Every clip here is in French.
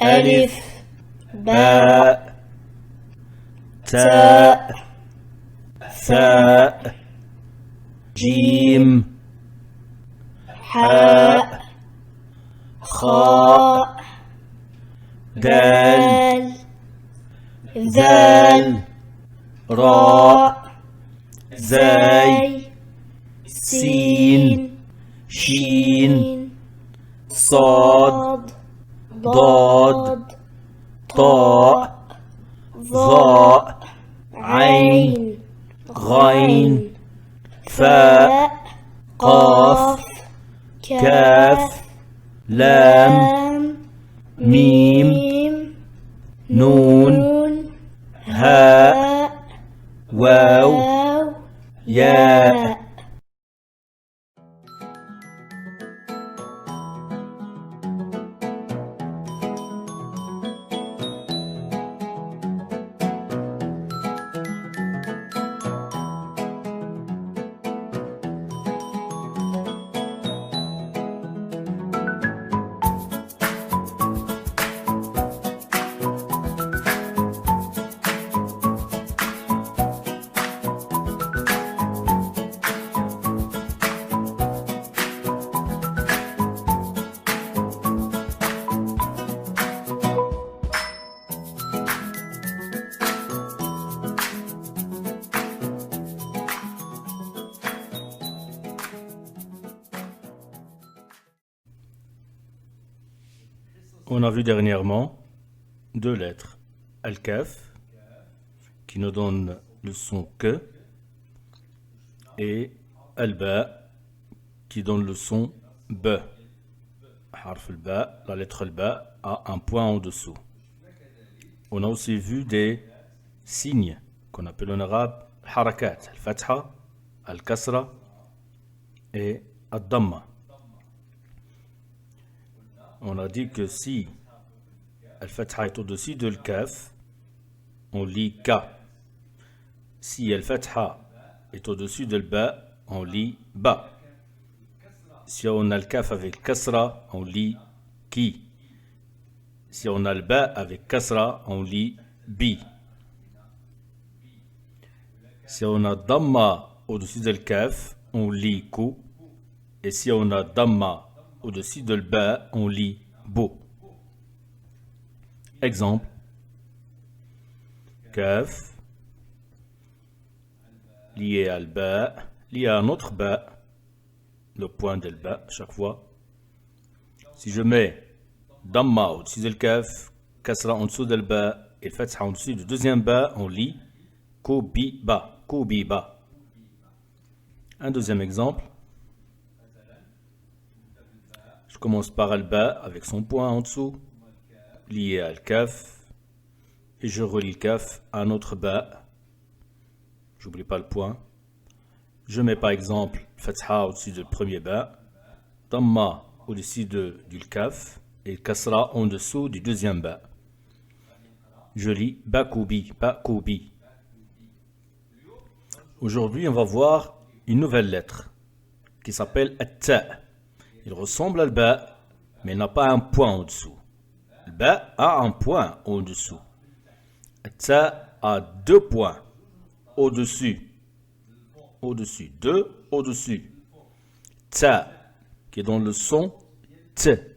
ألف باء تاء ثاء جيم حاء خاء دال ذال راء زاي سين شين صاد ضاد طاء ظاء عين غين فاء قاف كاف لام ميم نون هاء واو ياء. On a vu dernièrement deux lettres, Al-Kaf, qui nous donne le son que, et Al-Ba, qui donne le son B. Harf al-Ba, la lettre Al-Ba a un point en dessous. On a aussi vu des signes qu'on appelle en arabe Harakat, Al-Fatha, Al-Kasra et Al-Damma. On a dit que si Al-Fatha est au-dessus de Al-Kaf, on lit Ka. Si Al-Fatha est au-dessus de Al-Ba, on lit Ba. Si on a Al-Kaf avec Kasra, on lit Ki. Si on a Al-Ba avec Kasra, on lit Bi. Si on a Damma au-dessus de Al-Kaf, on lit Ku. Et si on a Damma au-dessus de Ba, on lit Bo. Exemple. Kaf, lié à Al-Ba, lié à un autre Ba, le point de Ba chaque fois. Si je mets Damma au-dessus de Kaf, Kasra en dessous de Ba et Fatha en dessous du deuxième Ba, on lit Ko-Bi-Ba. Ko-Bi-Ba. Un deuxième exemple. Je commence par Al-Ba avec son point en dessous, lié à Al-Kaf, et je relie le Kaf à un autre Ba. J'oublie pas le point. Je mets par exemple Fatha au-dessus du premier Ba, Damma au-dessus du Kaf, et Kasra en dessous du deuxième Ba. Je lis Ba-Koubi, Ba-Koubi. Aujourd'hui, on va voir une nouvelle lettre qui s'appelle At-Ta. Il ressemble à Al-Ba, mais il n'a pas un point au-dessous. Le Ba a un point au-dessous. Ta a deux points au-dessus. Au-dessus. Deux au-dessus. Ta, qui est dans le son T.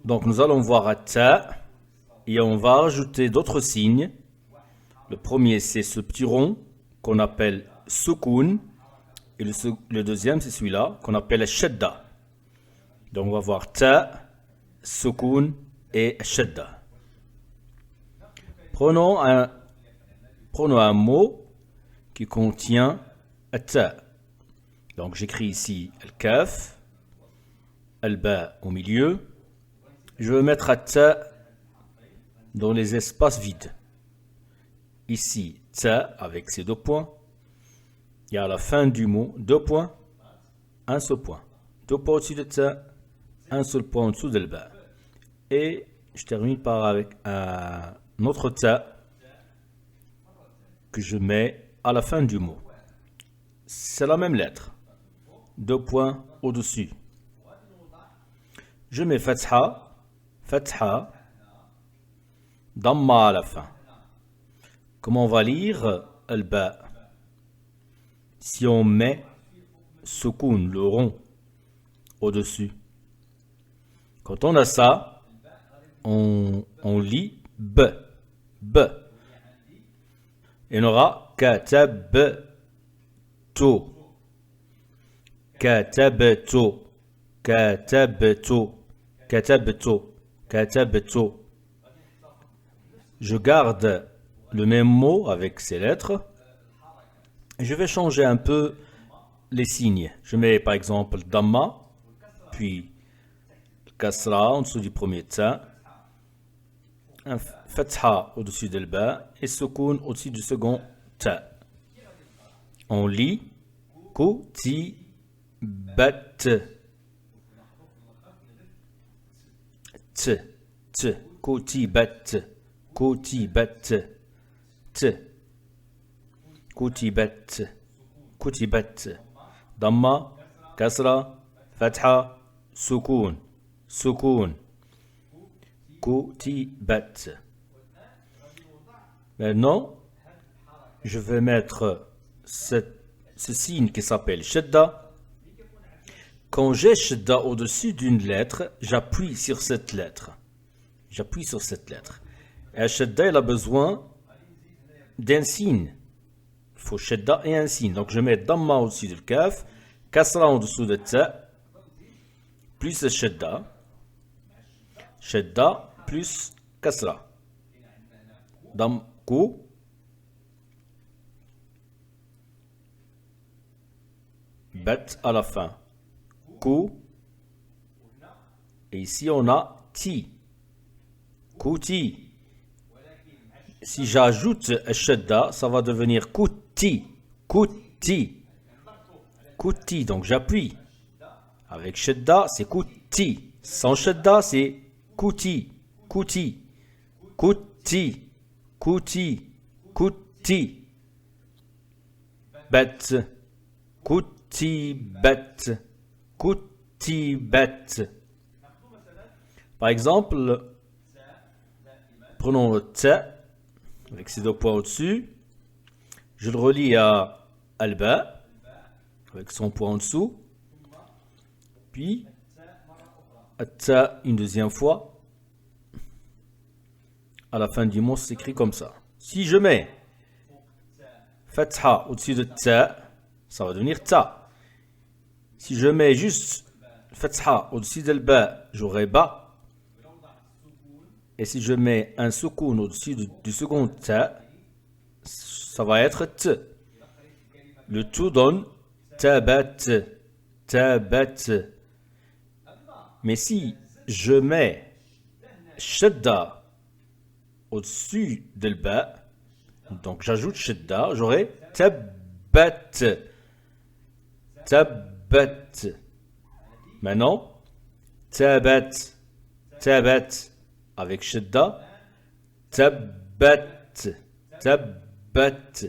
Donc nous allons voir Ta et on va ajouter d'autres signes. Le premier, c'est ce petit rond qu'on appelle Sukun. Et le deuxième, c'est celui-là, qu'on appelle Shadda. Donc, on va voir Ta, Sukun et Shadda. Prenons un mot qui contient Ta. Donc, j'écris ici Al-Kaf, Al-Ba au milieu. Je vais mettre Ta dans les espaces vides. Ici, Ta avec ses deux points. Il y a à la fin du mot deux points, un seul point. Deux points au-dessus de Ta, un seul point en dessous de Ba. Et je termine par avec un autre Ta que je mets à la fin du mot. C'est la même lettre. Deux points au-dessus. Je mets fatha, fatha, damma à la fin. Comment on va lire al-ba? Si on met soukoun, le rond, au-dessus. Quand on a ça, on lit b, b. Et on aura katabtu, katabtu, katabtu, katabtu, katabtu. Je garde le même mot avec ces lettres. Je vais changer un peu les signes. Je mets par exemple damma, puis kasra en dessous du premier ta, un fatha au-dessus de ba et soukoun au-dessus du second ta. On lit kutibat, t, kutibat, kutibat, t, kutibat, kutibat. Damma, kasra, fatha, soukoun, soukoun, kutibat. Maintenant, je vais mettre ce signe qui s'appelle shadda. Quand j'ai shadda au-dessus d'une lettre, j'appuie sur cette lettre. J'appuie sur cette lettre. Et shadda, il a besoin d'un signe. Il faut shadda et un signe. Donc je mets damma au-dessus du kaf, kasra en dessous de ta, plus shadda. Shadda plus kasra. Dam, ku. Bet à la fin. Ku. Et ici on a ti. Kuti. Si j'ajoute shadda, ça va devenir kuti. Kuti. Kuti. Donc j'appuie. Avec shadda, c'est kuti. Sans shadda, c'est kuti. Kuti. Kuti. Kuti. Kuti. Bet. Kuti bet. Kuti bet. Par exemple, prenons le ta avec ces deux points au-dessus. Je le relie à al-ba avec son point en dessous. Puis ta une deuxième fois. À la fin du mot, c'est écrit comme ça. Si je mets fatha au-dessus de ta, ça va devenir ta. Si je mets juste fatha au-dessus de ba, j'aurai ba. Et si je mets un soukoun au-dessus du second ta, ça va être t. Le tout donne tabat, tabat. Mais si je mets shadda au-dessus de ba, donc j'ajoute shadda, j'aurai tabbat, tabbat. Maintenant, tabat, tabat. Avec shadda, tabbat, tabbat.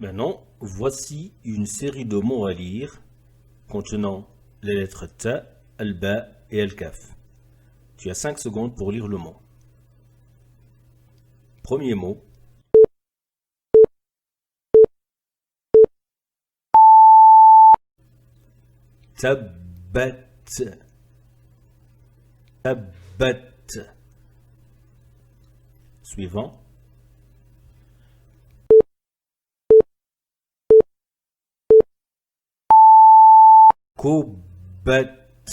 Maintenant, voici une série de mots à lire contenant les lettres ta, al-ba et al-kaf. Tu as 5 secondes pour lire le mot. Premier mot. Tabbat. Tabbat. Suivant. Kobat.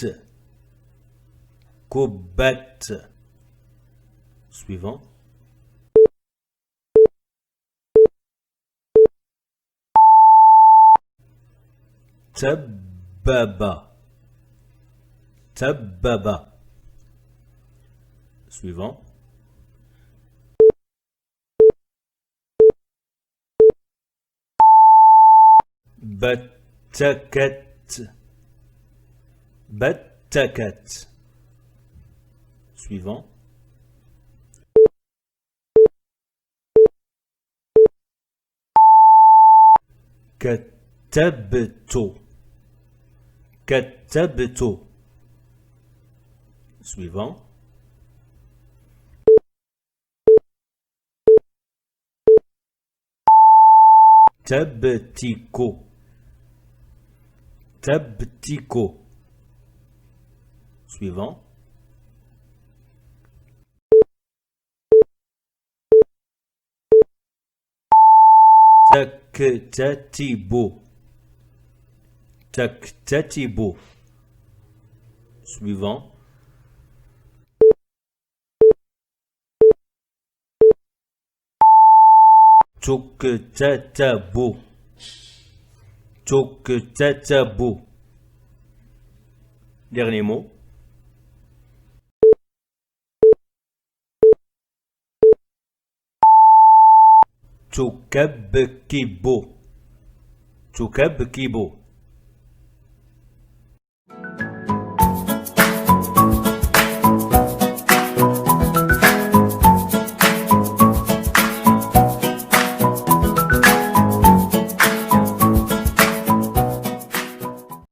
Kobat. Suivant. Tababa. Tababa. Suivant. Batakat. Batakat. Suivant. Katabto. Katabto. Suivant. Tabtiko. Tabtiko. Suivant. Taktatibo. Taktatibo. Suivant. Toktatabo. Toktatabo. Dernier mot. Tokabkibo. Tokabkibo.